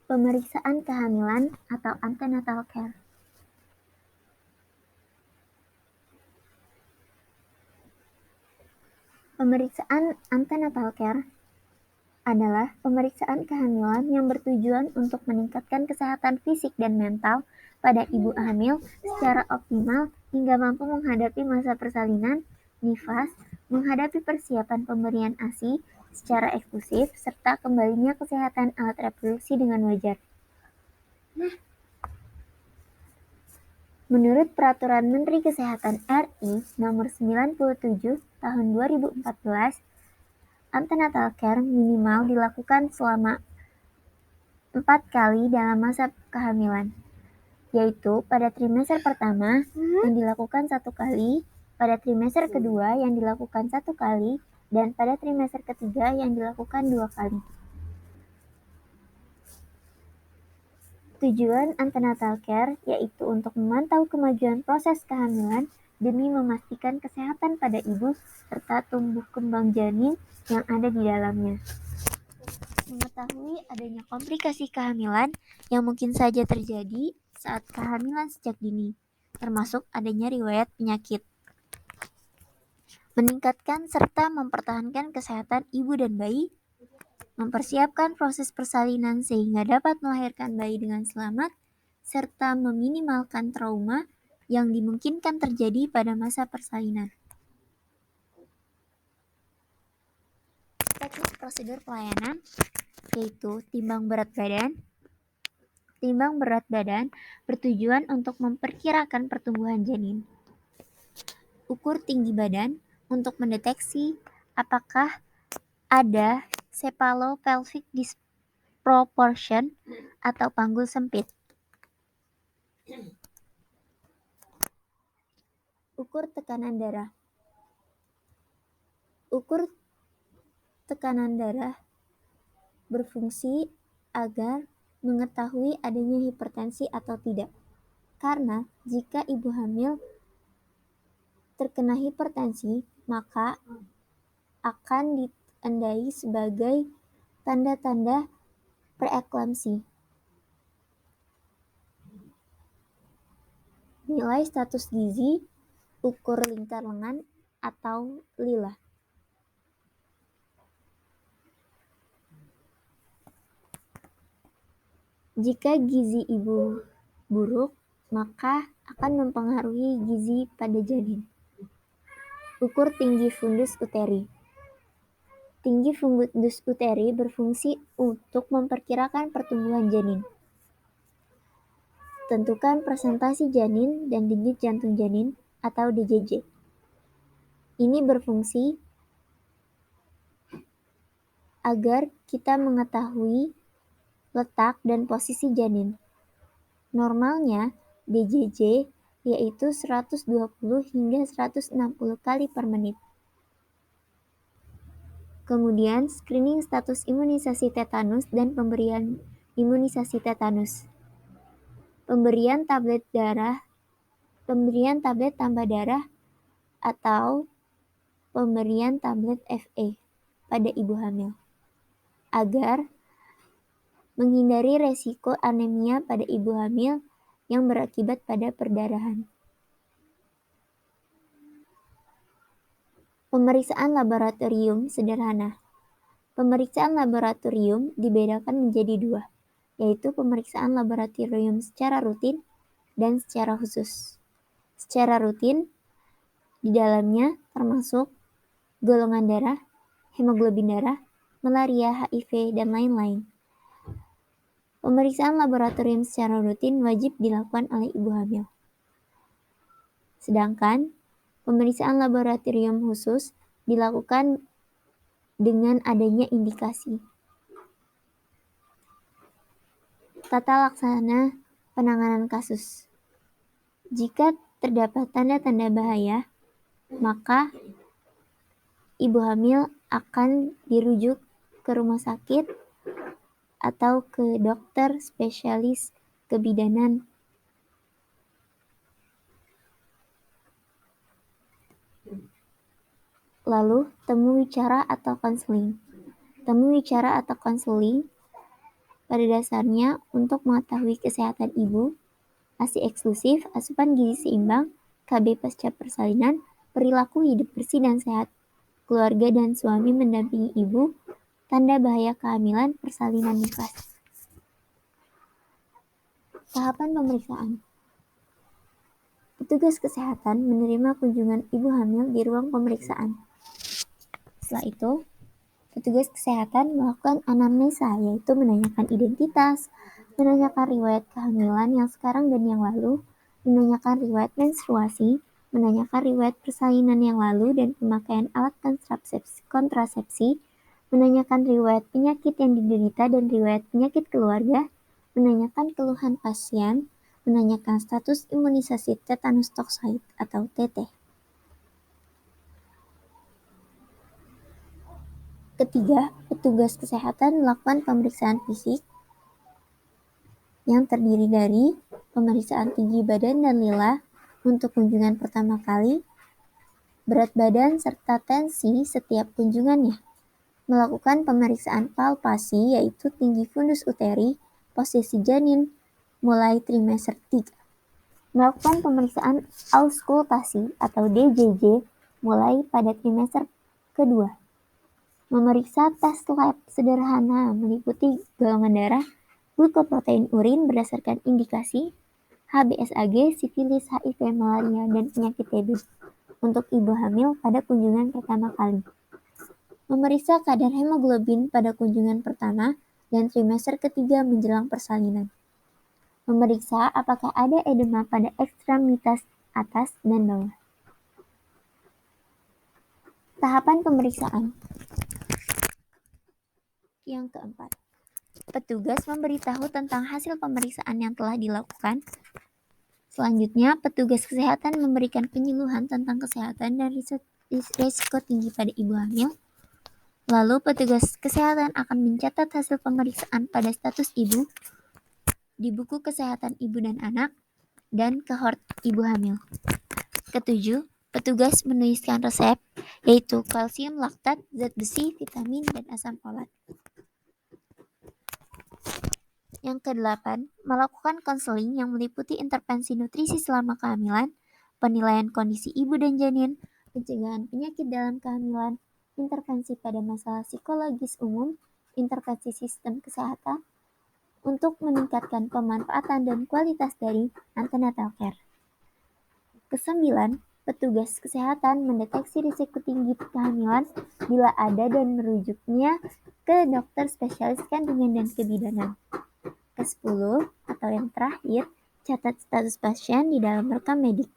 Pemeriksaan kehamilan atau antenatal care. Pemeriksaan antenatal care adalah pemeriksaan kehamilan yang bertujuan untuk meningkatkan kesehatan fisik dan mental pada ibu hamil secara optimal hingga mampu menghadapi masa persalinan, nifas, menghadapi persiapan pemberian ASI secara eksklusif, serta kembalinya kesehatan alat reproduksi dengan wajar. Menurut Peraturan Menteri Kesehatan RI Nomor 97 Tahun 2014, antenatal care minimal dilakukan selama 4 kali dalam masa kehamilan, yaitu pada trimester pertama yang dilakukan 1 kali, pada trimester kedua yang dilakukan 1 kali, dan pada trimester ketiga yang dilakukan 2 kali. Tujuan antenatal care yaitu untuk memantau kemajuan proses kehamilan demi memastikan kesehatan pada ibu serta tumbuh kembang janin yang ada di dalamnya. Mengetahui adanya komplikasi kehamilan yang mungkin saja terjadi saat kehamilan sejak dini, termasuk adanya riwayat penyakit. Meningkatkan serta mempertahankan kesehatan ibu dan bayi, mempersiapkan proses persalinan sehingga dapat melahirkan bayi dengan selamat, serta meminimalkan trauma yang dimungkinkan terjadi pada masa persalinan. Teknik prosedur pelayanan yaitu timbang berat badan. Timbang berat badan bertujuan untuk memperkirakan pertumbuhan janin. Ukur tinggi badan untuk mendeteksi apakah ada cephalopelvic disproportion atau panggul sempit. Ukur tekanan darah. Ukur tekanan darah berfungsi agar mengetahui adanya hipertensi atau tidak. Karena jika ibu hamil terkena hipertensi, maka akan ditandai sebagai tanda-tanda preeklamsi. Nilai status gizi, ukur lingkar lengan atau lila. Jika gizi ibu buruk, maka akan mempengaruhi gizi pada janin. Ukur tinggi fundus uteri. Tinggi fundus uteri berfungsi untuk memperkirakan pertumbuhan janin. Tentukan presentasi janin dan denyut jantung janin atau DJJ. Ini berfungsi agar kita mengetahui letak dan posisi janin. Normalnya DJJ yaitu 120 hingga 160 kali per menit. Kemudian screening status imunisasi tetanus dan pemberian imunisasi tetanus. Pemberian tablet tambah darah atau pemberian tablet FA pada ibu hamil agar menghindari resiko anemia pada ibu hamil yang berakibat pada perdarahan. Pemeriksaan laboratorium sederhana. Pemeriksaan laboratorium dibedakan menjadi 2, yaitu pemeriksaan laboratorium secara rutin dan secara khusus. Secara rutin, di dalamnya termasuk golongan darah, hemoglobin darah, malaria, HIV, dan lain-lain. Pemeriksaan laboratorium secara rutin wajib dilakukan oleh ibu hamil. Sedangkan pemeriksaan laboratorium khusus dilakukan dengan adanya indikasi. Tata laksana penanganan kasus. Jika terdapat tanda-tanda bahaya, maka ibu hamil akan dirujuk ke rumah sakit atau ke dokter spesialis kebidanan. Lalu, temu wicara atau konseling. Temu wicara atau konseling Pada dasarnya, untuk mengetahui kesehatan ibu, ASI eksklusif, asupan gizi seimbang, KB pasca persalinan, perilaku hidup bersih dan sehat, keluarga dan suami mendampingi ibu, tanda bahaya kehamilan, persalinan nifas. Tahapan pemeriksaan. Petugas kesehatan menerima kunjungan ibu hamil di ruang pemeriksaan. Setelah itu, petugas kesehatan melakukan anamnesa, yaitu menanyakan identitas, menanyakan riwayat kehamilan yang sekarang dan yang lalu, menanyakan riwayat menstruasi, menanyakan riwayat persalinan yang lalu dan pemakaian alat kontrasepsi, menanyakan riwayat penyakit yang diderita dan riwayat penyakit keluarga, menanyakan keluhan pasien, menanyakan status imunisasi tetanus tokside atau TT. Ketiga, petugas kesehatan melakukan pemeriksaan fisik yang terdiri dari pemeriksaan tinggi badan dan lila untuk kunjungan pertama kali, berat badan serta tensi setiap kunjungannya. Melakukan pemeriksaan palpasi yaitu tinggi fundus uteri, posisi janin mulai trimester 3. Melakukan pemeriksaan auskultasi atau DJJ mulai pada trimester kedua. Memeriksa tes lab sederhana meliputi golongan darah, glukoprotein urin berdasarkan indikasi, HBsAg, sifilis, HIV, malaria, dan penyakit TB untuk ibu hamil pada kunjungan pertama kali. Memeriksa kadar hemoglobin pada kunjungan pertama dan trimester ketiga menjelang persalinan. Memeriksa apakah ada edema pada ekstremitas atas dan bawah. Tahapan pemeriksaan. Yang keempat, petugas memberitahu tentang hasil pemeriksaan yang telah dilakukan. Selanjutnya, petugas kesehatan memberikan penyuluhan tentang kesehatan dan risiko tinggi pada ibu hamil. Lalu, petugas kesehatan akan mencatat hasil pemeriksaan pada status ibu di buku kesehatan ibu dan anak dan kohort ibu hamil. Ketujuh, petugas menuliskan resep, yaitu kalsium laktat, zat besi, vitamin, dan asam folat. Yang kedelapan, melakukan konseling yang meliputi intervensi nutrisi selama kehamilan, penilaian kondisi ibu dan janin, pencegahan penyakit dalam kehamilan, intervensi pada masalah psikologis umum, intervensi sistem kesehatan, untuk meningkatkan pemanfaatan dan kualitas dari antenatal care. Kesembilan, petugas kesehatan mendeteksi risiko tinggi kehamilan bila ada dan merujuknya ke dokter spesialis kandungan dan kebidanan. Ke-10 atau yang terakhir, catat status pasien di dalam rekam medik.